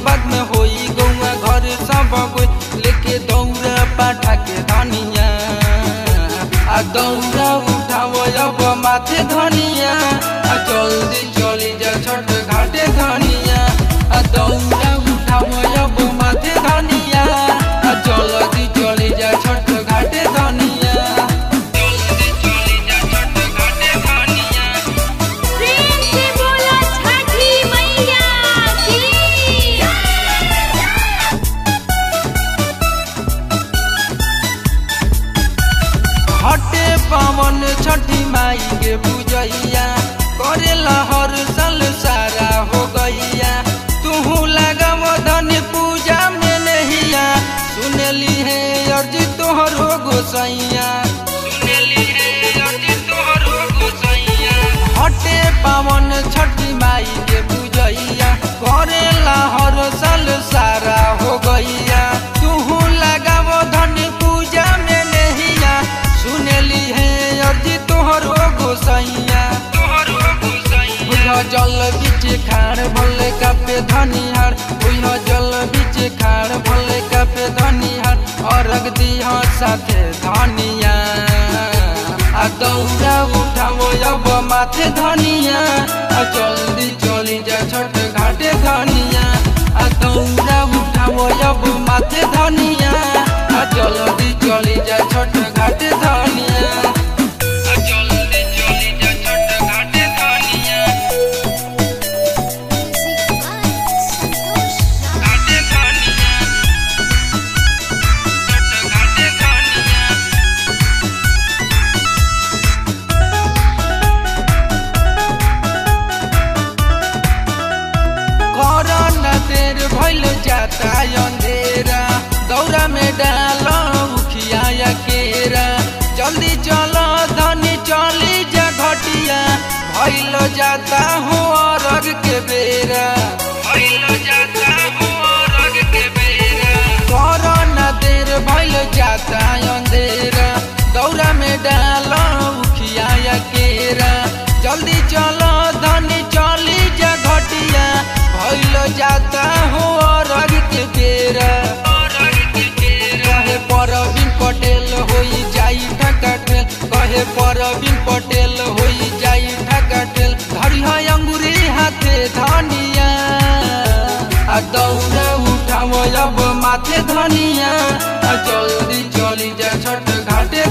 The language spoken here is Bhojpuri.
बाद में होई गौआ घर सब कोई लेके दौड़ा पाठा के धनिया आ दौड़ा उठाव अब माथे धनिया आ जल्दी चली जा छठ घाटे धनिया आ दौड़ा उठाव अब माथे धनिया आ जल्दी चली जा छठ घाटे धनिया जल्दी चली जा छठ घाटे धनिया। प्रेम से बोला छठी मैया की। हटे पावन छठी माई के पूजैया करेला हर साल सारा हो गैया तू लगाव धन पूजा में नहिया सुनली है अर्जी तोहर हो गोसैया सुनली है अर्जी तोहर हो गोसैया। हटे पावन छठी माई के पूजैया करेला हर साल सारा हो गैया तू लगाव धन पूजा में नहिया सुनली है अर्जी तोहर हो गोसैया जल बीच खाड़ भले कापे धनिहार जल बीच खाड़ भले कापे धनिहार अर्घ दिह साथे धनिया आ दौड़ा उठाओ अब माथे धनिया आ जल्दी चली जा छठ घाटे धनिया आ दौड़ा उठाओ अब माथे धनिया आ जल्दी चली जा छठ घाटे धनिया आ जल्दी चली जा छठ घाटे धनिया घाटे धनिया छठ घाटे धनिया। कोरोना देर भइल जाता अंधेरा दौरा में डाल उखिया केरा जल्दी चलो धनी चली जा घटिया भइल जाता हो अर्घ के बेरा भइल जाता हो अर्घ के बेरा। कोरोना देर भइल जाता अंधेरा दौरा में डाल उखिया केरा जल्दी चलो धनी चली जा घटिया भइल जाता हो अर्घ के बेरा कहे परवीन पटेल होई जाई ठकाठेल कहे परवीन पटेल होई जाई ठकाठेल धरिह अंगुरी हाथे धनिया आ दौड़ा उठाव अब माथे धनिया आ जल्दी चली जा छठ घाटे।